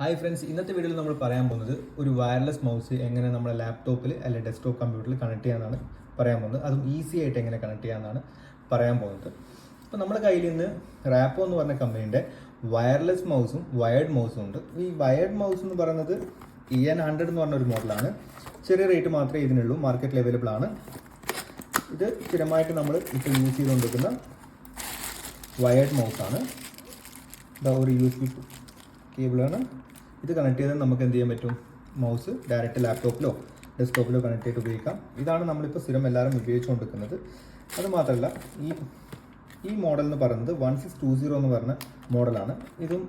Hi friends, ഇന്നത്തെ വീഡിയോയിൽ നമ്മൾ പറയാൻ പോകുന്നത് ഒരു വയർലെസ് മൗസ് എങ്ങനെ നമ്മുടെ ലാപ്ടോപ്പിൽ അല്ലെങ്കിൽ ഡെസ്ക്ടോപ്പ് കമ്പ്യൂട്ടറിൽ കണക്ട് ചെയ്യാനാണ് പറയാൻ പോകുന്നത്. അതും ഈസി ആയിട്ട് എങ്ങനെ കണക്ട് ചെയ്യാനാണ് പറയാൻ പോകുന്നത്. അപ്പോൾ നമ്മുടെ കയ്യിൽ നിന്ന് റാപ്പോ എന്ന് പറഞ്ഞ കമ്പനീൻ്റെ വയർലെസ് മൗസും വയേർഡ് മൗസും ഉണ്ട്. ഈ വയേർഡ് മൗസ് എന്ന് പറയുന്നത് EN100 എന്ന് പറഞ്ഞ ഒരു മോഡലാണ്. ചെറിയ റേറ്റ് മാത്രമേ ഇതിനുള്ളൂ, മാർക്കറ്റിൽ അവൈലബിൾ ആണ്. ഇത് സ്ഥിരമായിട്ട് നമ്മൾ ഇപ്പോൾ യൂസ് ചെയ്തുകൊണ്ടിരിക്കുന്ന വയേർഡ് മൗസാണ്. ഇതാ ഒരു USB കേബിളാണ്. ഇത് കണക്ട് ചെയ്താൽ നമുക്ക് എന്ത് ചെയ്യാൻ പറ്റും? മൗസ് ഡയറക്റ്റ് ലാപ്ടോപ്പിലോ ഡെസ്ക്ടോപ്പിലോ കണക്ട് ചെയ്ത് ഉപയോഗിക്കാം. ഇതാണ് നമ്മളിപ്പോൾ സ്ഥിരം എല്ലാവരും ഉപയോഗിച്ചുകൊണ്ടിരിക്കുന്നത്. അതുമാത്രമല്ല ഈ മോഡൽ എന്ന് പറയുന്നത് 1620 എന്ന് പറഞ്ഞ മോഡലാണ്. ഇതും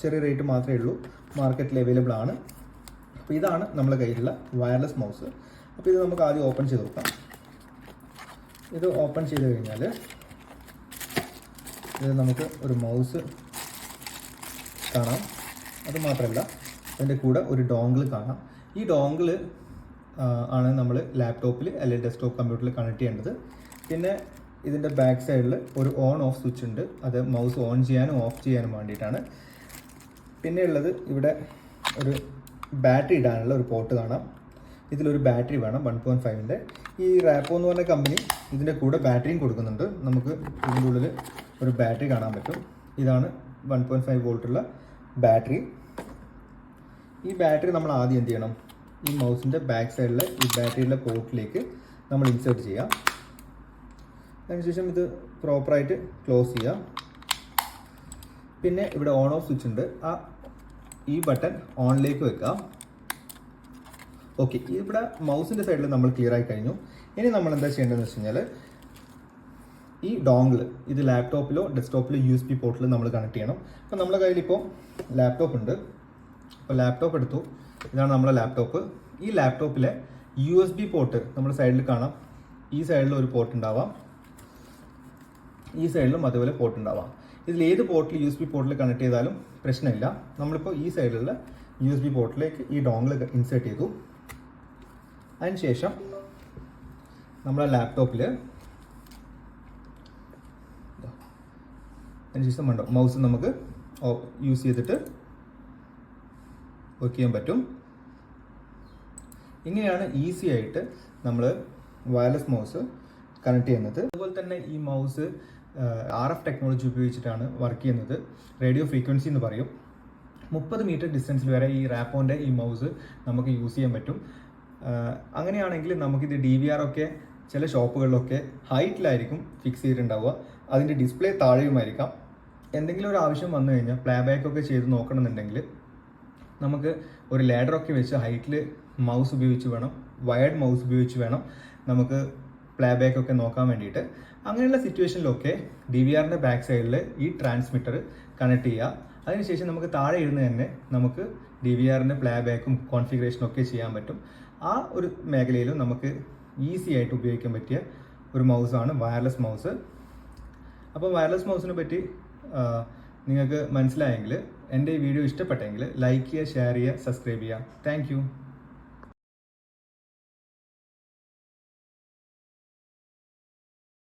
ചെറിയ റേറ്റ് മാത്രമേ ഉള്ളൂ, മാർക്കറ്റിൽ അവൈലബിൾ ആണ്. അപ്പോൾ ഇതാണ് നമ്മുടെ കയ്യിലുള്ള വയർലെസ് മൗസ്. അപ്പോൾ ഇത് നമുക്ക് ആദ്യം ഓപ്പൺ ചെയ്ത് നോക്കാം. ഇത് ഓപ്പൺ ചെയ്ത് കഴിഞ്ഞാൽ ഇത് നമുക്ക് ഒരു മൗസ് കാണാം. അതുമാത്രമല്ല അതിൻ്റെ കൂടെ ഒരു ഡോങ്കിൾ കാണാം. ഈ ഡോങ്കിൾ ആണ് നമ്മൾ ലാപ്ടോപ്പിൽ അല്ലെങ്കിൽ ഡെസ്ക്ടോപ്പ് കമ്പ്യൂട്ടറിൽ കണക്ട് ചെയ്യേണ്ടത്. പിന്നെ ഇതിൻ്റെ ബാക്ക് സൈഡിൽ ഒരു ഓൺ ഓഫ് സ്വിച്ച് ഉണ്ട്. അത് മൗസ് ഓൺ ചെയ്യാനും ഓഫ് ചെയ്യാനും വേണ്ടിയിട്ടാണ്. പിന്നെ ഉള്ളത് ഇവിടെ ഒരു ബാറ്ററി ഇടാനുള്ള ഒരു പോർട്ട് കാണാം. ഇതിലൊരു ബാറ്ററി വേണം 1.5-ൻ്റെ. ഈ റാപ്പോ എന്ന് പറഞ്ഞ കമ്പനി ഇതിൻ്റെ കൂടെ ബാറ്ററിയും കൊടുക്കുന്നുണ്ട്. നമുക്ക് ഇതിൻ്റെ ഉള്ളിൽ ഒരു ബാറ്ററി കാണാൻ പറ്റും. ഇതാണ് 1.5 വോൾട്ടുള്ള ബാറ്ററി. ഈ ബാറ്ററി നമ്മൾ ആദ്യം എന്ത് ചെയ്യണം? ഈ മൗസിൻ്റെ ബാക്ക് സൈഡിൽ ഈ ബാറ്ററിയുടെ പോർട്ടിലേക്ക് നമ്മൾ ഇൻസേർട്ട് ചെയ്യാം. അതിനുശേഷം ഇത് പ്രോപ്പറായിട്ട് ക്ലോസ് ചെയ്യാം. പിന്നെ ഇവിടെ ഓൺ ഓഫ് സ്വിച്ച് ഉണ്ട്. ഈ ബട്ടൺ ഓണിലേക്ക് വെക്കാം. ഓക്കെ, ഇവിടെ മൗസിൻ്റെ സൈഡിൽ നമ്മൾ ക്ലിയർ ആയി കഴിഞ്ഞു. ഇനി നമ്മൾ എന്താ ചെയ്യേണ്ടതെന്ന് വെച്ച് കഴിഞ്ഞാൽ ഈ ഡോങ്കിൾ ഇത് ലാപ്ടോപ്പിലോ ഡെസ്ക്ടോപ്പിലോ USB പോർട്ടിൽ നമ്മൾ കണക്ട് ചെയ്യണം. അപ്പോൾ നമ്മുടെ കയ്യിൽ ഇപ്പോൾ ലാപ്ടോപ്പ് ഉണ്ട്. അപ്പോൾ ലാപ്ടോപ്പ് എടുത്തു. ഇതാണ് നമ്മുടെ ലാപ്ടോപ്പ്. ഈ ലാപ്ടോപ്പിലെ USB പോർട്ട് നമ്മുടെ സൈഡിൽ കാണാം. ഈ സൈഡിൽ ഒരു പോർട്ട് ഉണ്ടാവാം, ഈ സൈഡിലും അതുപോലെ പോർട്ട് ഉണ്ടാവാം. ഇതിൽ ഏത് പോർട്ടിൽ USB പോർട്ടിൽ കണക്ട് ചെയ്താലും പ്രശ്നമില്ല. നമ്മളിപ്പോൾ ഈ സൈഡിലുള്ള USB പോർട്ടിലേക്ക് ഈ ഡോങ്കിൾ ഇൻസേർട്ട് ചെയ്തു. അതിനുശേഷം നമ്മളെ ലാപ്ടോപ്പിൽ അതിനുശേഷം ഉണ്ടോ മൗസ് നമുക്ക് യൂസ് ചെയ്തിട്ട് വർക്ക് ചെയ്യാൻ പറ്റും. ഇങ്ങനെയാണ് ഈസി ആയിട്ട് നമ്മൾ വയർലെസ് മൗസ് കണക്ട് ചെയ്യുന്നത്. അതുപോലെ തന്നെ ഈ മൗസ് RF ടെക്നോളജി ഉപയോഗിച്ചിട്ടാണ് വർക്ക് ചെയ്യുന്നത്. റേഡിയോ ഫ്രീക്വൻസി എന്ന് പറയും. 30 മീറ്റർ ഡിസ്റ്റൻസിൽ വരെ ഈ റാപ്പോൻ്റെ ഈ മൗസ് നമുക്ക് യൂസ് ചെയ്യാൻ പറ്റും. അങ്ങനെയാണെങ്കിൽ നമുക്കിത് DVR ഒക്കെ ചില ഷോപ്പുകളിലൊക്കെ ഹൈറ്റിലായിരിക്കും ഫിക്സ് ചെയ്തിട്ടുണ്ടാവുക. അതിൻ്റെ ഡിസ്പ്ലേ താഴെയുമായിരിക്കാം. എന്തെങ്കിലും ഒരു ആവശ്യം വന്നു കഴിഞ്ഞാൽ പ്ലേ ബാക്ക് ഒക്കെ ചെയ്ത് നോക്കണമെന്നുണ്ടെങ്കിൽ നമുക്ക് ഒരു ലാഡറൊക്കെ വെച്ച് ഹൈറ്റിൽ മൗസ് ഉപയോഗിച്ച് വേണം, വയർഡ് മൗസ് ഉപയോഗിച്ച് വേണം നമുക്ക് പ്ലേ ബാക്ക് ഒക്കെ നോക്കാൻ വേണ്ടിയിട്ട്. അങ്ങനെയുള്ള സിറ്റുവേഷനിലൊക്കെ DVRൻ്റെ ബാക്ക് സൈഡിൽ ഈ ട്രാൻസ്മിറ്റർ കണക്ട് ചെയ്യുക. അതിനുശേഷം നമുക്ക് താഴെ ഇരുന്ന് തന്നെ നമുക്ക് DVRൻ്റെ പ്ലേ ബാക്കും കോൺഫിഗറേഷനും ഒക്കെ ചെയ്യാൻ പറ്റും. ആ ഒരു മേഖലയിലും നമുക്ക് ഈസി ആയിട്ട് ഉപയോഗിക്കാൻ പറ്റിയ ഒരു മൗസാണ് വയർലെസ് മൗസ്. അപ്പോൾ വയർലെസ് മൗസിനെ പറ്റി നിങ്ങൾക്ക് മനസ്സിലായെങ്കിൽ, എൻ്റെ ഈ വീഡിയോ ഇഷ്ടപ്പെട്ടെങ്കിൽ ലൈക്ക് ചെയ്യുക, ഷെയർ ചെയ്യുക, സബ്സ്ക്രൈബ് ചെയ്യുക. താങ്ക്